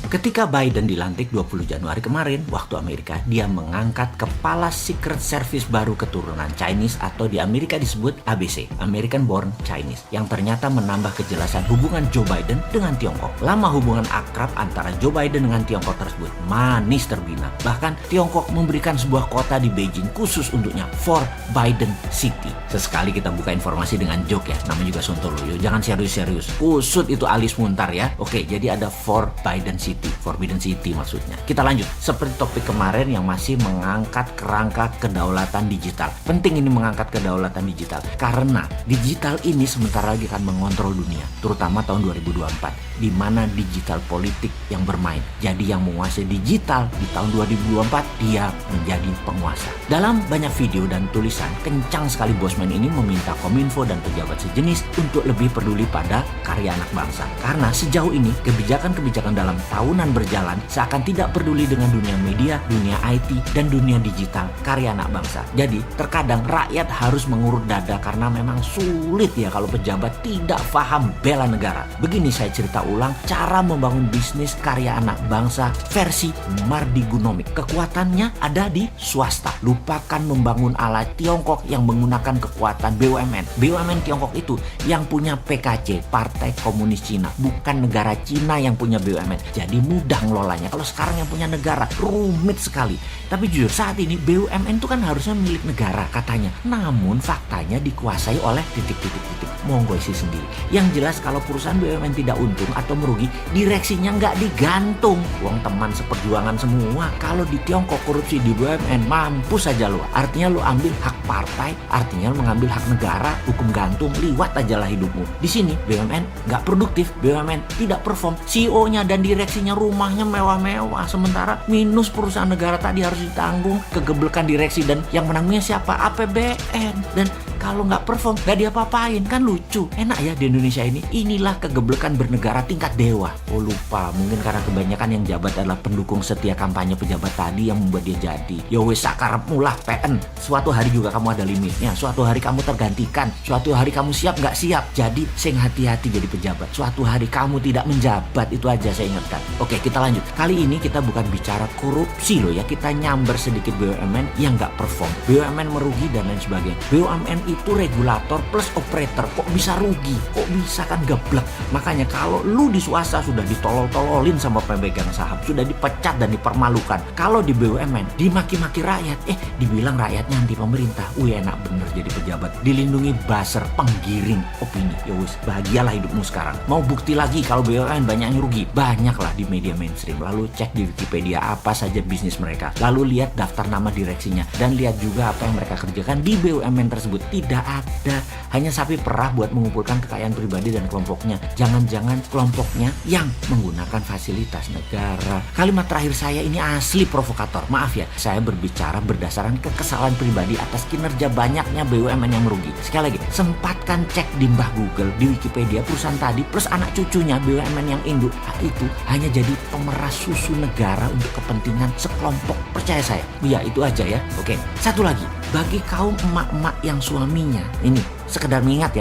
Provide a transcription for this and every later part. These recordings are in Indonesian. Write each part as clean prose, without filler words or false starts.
Ketika Biden dilantik 20 Januari kemarin, waktu Amerika, dia mengangkat kepala Secret Service baru keturunan Chinese atau di Amerika disebut ABC, American Born Chinese, yang ternyata menambah kejelasan hubungan Joe Biden dengan Tiongkok. Lama hubungan akrab antara Joe Biden dengan Tiongkok tersebut manis terbina. Bahkan Tiongkok memberikan sebuah kota di Beijing khusus untuknya, for Biden City. Sesekali kita buka informasi dengan joke ya, namanya juga Sontoloyo, jangan serius-serius. Kusut itu alis muntar ya. Oke, jadi ada for Biden City. Forbidden City maksudnya. Kita lanjut. Seperti topik kemarin yang masih mengangkat kerangka kedaulatan digital. Penting ini mengangkat kedaulatan digital karena digital ini sebentar lagi akan mengontrol dunia, terutama tahun 2024 di mana digital politik yang bermain. Jadi yang menguasai digital di tahun 2024 dia menjadi penguasa. Dalam banyak video dan tulisan, kencang sekali Bosman ini meminta Kominfo dan pejabat sejenis untuk lebih peduli pada karya anak bangsa. Karena sejauh ini kebijakan-kebijakan dalam tahunan berjalan seakan tidak peduli dengan dunia media, dunia IT, dan dunia digital karya anak bangsa. Jadi terkadang rakyat harus mengurut dada karena memang sulit ya kalau pejabat tidak paham bela negara. Begini saya cerita ulang cara membangun bisnis karya anak bangsa versi Mardigonomic. Kekuatannya ada di swasta. Lupakan membangun ala Tiongkok yang menggunakan kekuatan BUMN. BUMN Tiongkok itu yang punya PKC, Partai Komunis Cina, bukan negara Cina yang punya BUMN. Jadi mudah ngelolanya. Kalau sekarang yang punya negara rumit sekali. Tapi jujur saat ini BUMN itu kan harusnya milik negara katanya. Namun faktanya dikuasai oleh titik-titik-titik. Monggo isi sendiri. Yang jelas kalau perusahaan BUMN tidak untung atau merugi, direksinya nggak digantung. Uang teman seperjuangan semua. Kalau di Tiongkok korupsi di BUMN, mampus saja lo. Artinya lo ambil hak partai, artinya lo mengambil hak negara, hukum gantung, liwat aja lah hidupmu. Di sini BUMN nggak produktif, BUMN tidak perform, CEO-nya dan direksinya rumahnya mewah-mewah. Sementara minus perusahaan negara tadi harus ditanggung, kegeblekan direksi dan yang menanggungnya siapa? APBN. Dan kalau nggak perform, nggak diapa-apain. Kan lucu. Enak ya di Indonesia ini. Inilah kegeblekan bernegara tingkat dewa. Oh lupa, mungkin karena kebanyakan yang jabat adalah pendukung setia kampanye pejabat tadi yang membuat dia jadi. Ya wes sakarepmu lah PN. Suatu hari juga kamu ada limitnya. Suatu hari kamu tergantikan. Suatu hari kamu siap nggak siap. Jadi sing hati-hati jadi pejabat. Suatu hari kamu tidak menjabat. Itu aja saya ingatkan. Oke, kita lanjut. Kali ini kita bukan bicara korupsi loh ya. Kita nyamber sedikit BUMN yang nggak perform. BUMN merugi dan lain sebagainya. BUMN itu regulator plus operator, kok bisa rugi, kok bisa kan geblek. Makanya kalau lu di swasta sudah ditolol-tololin sama pemegang saham, sudah dipecat dan dipermalukan. Kalau di BUMN dimaki-maki rakyat, dibilang rakyatnya anti pemerintah. Wih enak bener jadi pejabat, dilindungi buzzer, penggiring opini. Ya wis, bahagialah hidupmu sekarang. Mau bukti lagi kalau BUMN banyak yang rugi? Banyaklah di media mainstream. Lalu cek di Wikipedia apa saja bisnis mereka. Lalu lihat daftar nama direksinya dan lihat juga apa yang mereka kerjakan di BUMN tersebut. Tidak ada, hanya sapi perah buat mengumpulkan kekayaan pribadi dan kelompoknya. Jangan-jangan kelompoknya yang menggunakan fasilitas negara. Kalimat terakhir saya ini asli provokator. Maaf ya, saya berbicara berdasarkan kekesalan pribadi atas kinerja banyaknya BUMN yang merugi. Sekali lagi, sempatkan cek di mbah Google, di Wikipedia perusahaan tadi plus anak cucunya BUMN yang induk. Itu hanya jadi pemeras susu negara untuk kepentingan sekelompok. Percaya saya. Ya itu aja ya. Oke, satu lagi. Bagi kaum emak-emak yang suaminya, ini sekedar mengingat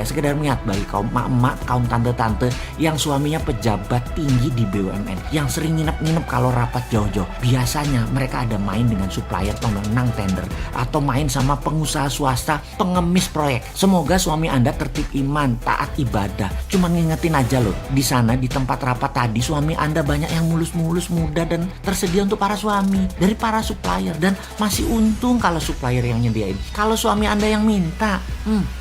bagi kaum emak-emak, kaum tante-tante yang suaminya pejabat tinggi di BUMN, yang sering nginep-nginep kalau rapat jauh-jauh. Biasanya mereka ada main dengan supplier pemenang tender atau main sama pengusaha swasta pengemis proyek. Semoga suami Anda tertib iman, taat ibadah. Cuma ngingetin aja loh, di sana di tempat rapat tadi suami Anda banyak yang mulus-mulus, muda dan tersedia untuk para suami dari para supplier, dan masih untung kalau supplier yang nyediain. Kalau suami Anda yang minta,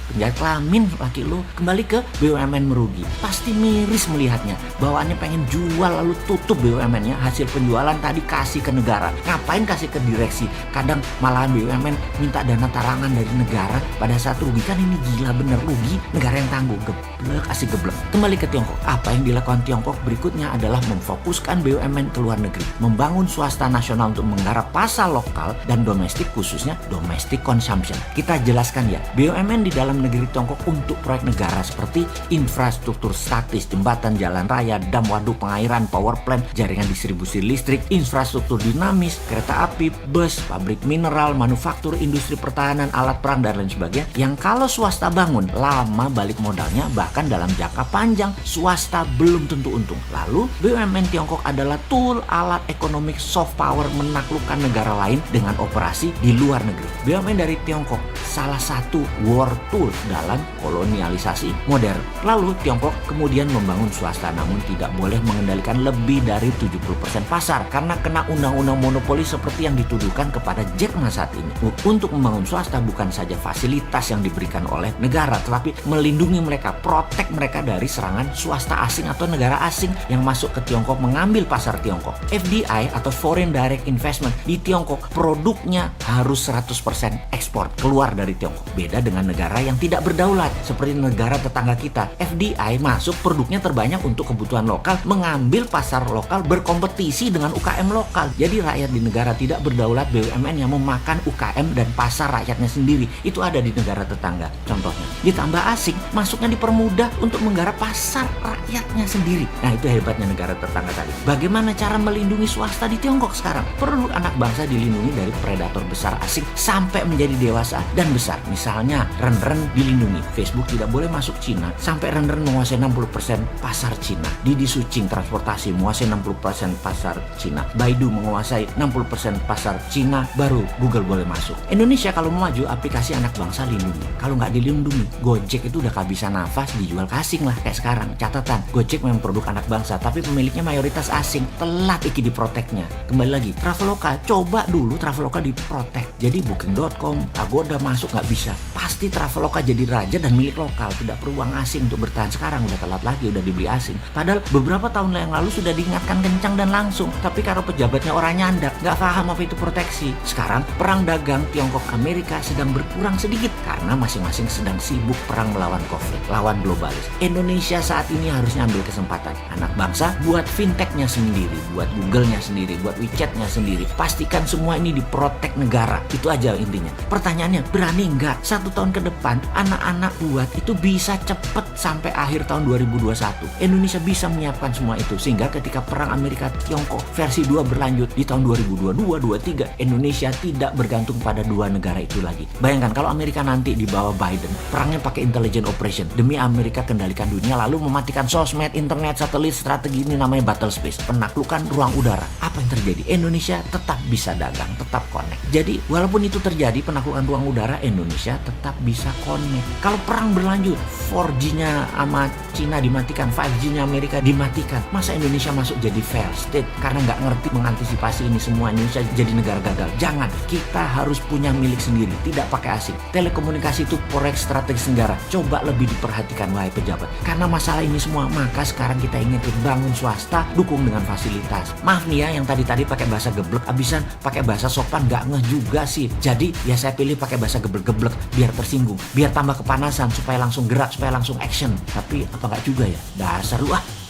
penjahat kelamin laki lu. Kembali ke BUMN merugi, pasti miris melihatnya. Bawaannya pengen jual lalu tutup BUMN-nya. Hasil penjualan tadi kasih ke negara. Ngapain kasih ke direksi? Kadang malahan BUMN minta dana tarangan dari negara pada saat rugi. Kan ini gila bener, rugi negara yang tangguh. Geblek, asik geblek. Kembali ke Tiongkok. Apa yang dilakukan Tiongkok berikutnya adalah memfokuskan BUMN ke luar negeri, membangun swasta nasional untuk menggarap pasar lokal dan domestik, khususnya domestic consumption. Kita jelaskan ya, BUMN di dalam negeri dari Tiongkok untuk proyek negara seperti infrastruktur statis, jembatan, jalan raya, dam, waduk, pengairan, power plant, jaringan distribusi listrik, infrastruktur dinamis, kereta api, bus, pabrik mineral, manufaktur, industri pertahanan, alat perang, dan lain sebagainya, yang kalau swasta bangun, lama balik modalnya, bahkan dalam jangka panjang, swasta belum tentu untung. Lalu, BUMN Tiongkok adalah tool alat ekonomi soft power menaklukkan negara lain dengan operasi di luar negeri. BUMN dari Tiongkok salah satu war tool dalam kolonialisasi modern. Lalu Tiongkok kemudian membangun swasta, namun tidak boleh mengendalikan lebih dari 70% pasar karena kena undang-undang monopoli seperti yang dituduhkan kepada Jack Ma saat ini. Untuk membangun swasta bukan saja fasilitas yang diberikan oleh negara, tetapi melindungi mereka, protek mereka dari serangan swasta asing atau negara asing yang masuk ke Tiongkok mengambil pasar Tiongkok. FDI atau Foreign Direct Investment di Tiongkok produknya harus 100% ekspor keluar dari Tiongkok. Beda dengan negara yang tidak berdaulat seperti negara tetangga kita. FDI masuk produknya terbanyak untuk kebutuhan lokal, mengambil pasar lokal, berkompetisi dengan UKM lokal. Jadi rakyat di negara tidak berdaulat, BUMN yang memakan UKM dan pasar rakyatnya sendiri. Itu ada di negara tetangga contohnya. Ditambah asing masuknya dipermudah untuk menggarap pasar rakyatnya sendiri. Nah, itu hebatnya negara tetangga tadi. Bagaimana cara melindungi swasta di Tiongkok sekarang? Perlu anak bangsa dilindungi dari predator besar asing sampai menjadi dewasa dan besar. Misalnya Ren-Ren dilindungi, Facebook tidak boleh masuk Cina sampai Ren-Ren menguasai 60% pasar Cina. Didi Sucing transportasi menguasai 60% pasar Cina. Baidu menguasai 60% pasar Cina, baru Google boleh masuk. Indonesia kalau mau maju, aplikasi anak bangsa lindungi. Kalau nggak dilindungi, Gojek itu udah kehabisan nafas, dijual ke asing lah kayak sekarang. Catatan, Gojek memang produk anak bangsa, tapi pemiliknya mayoritas asing. Telat iki diproteknya. Kembali lagi, Traveloka, coba dulu Traveloka diprotek. Jadi Booking.com, Agoda masuk nggak bisa. Pasti Traveloka jadi raja dan milik lokal, tidak perlu uang asing untuk bertahan. Sekarang udah telat lagi, udah dibeli asing. Padahal beberapa tahun yang lalu sudah diingatkan kencang dan langsung. Tapi kalau pejabatnya orang nyandak, nggak paham apa itu proteksi. Sekarang perang dagang Tiongkok Amerika sedang berkurang sedikit karena masing-masing sedang sibuk perang melawan konflik, lawan globalis. Indonesia saat ini harusnya ambil kesempatan. Anak bangsa buat fintechnya sendiri, buat Google-nya sendiri, buat WeChat-nya sendiri. Pastikan semua ini diprotek negara. Itu aja intinya. Pertanyaannya, berani nggak 1 tahun ke depan anak-anak buat itu bisa cepet sampai akhir tahun 2021. Indonesia bisa menyiapkan semua itu sehingga ketika perang Amerika Tiongkok versi 2 berlanjut di tahun 2022-23, Indonesia tidak bergantung pada dua negara itu lagi. Bayangkan kalau Amerika nanti di bawah Biden, perangnya pakai intelligent operation demi Amerika kendalikan dunia lalu mematikan sosmed, internet, satelit, strategi ini namanya battle space, penaklukan ruang udara. Apa yang terjadi? Indonesia tetap bisa dagang, tetap connect. Jadi walaupun itu terjadi penaklukan ruang udara, Indonesia tetap bisa connect. Kalau perang berlanjut, 4G-nya sama Cina dimatikan, 5G-nya Amerika dimatikan, masa Indonesia masuk jadi fair state karena nggak ngerti mengantisipasi ini semua, Indonesia jadi negara gagal? Jangan, kita harus punya milik sendiri, tidak pakai asing. Telekomunikasi itu proyek strategis negara, coba lebih diperhatikan wahai pejabat. Karena masalah ini semua, maka sekarang kita ingin bangun swasta, dukung dengan fasilitas. Maaf nih ya, yang tadi pakai bahasa geblek, abisan pakai bahasa sopan nggak ngeh juga sih. Jadi ya saya pilih pakai bahasa geblek-geblek biar tersinggung, biar tambah kepanasan, supaya langsung gerak, supaya langsung action. Tapi apa nggak juga ya, dasar lu ah.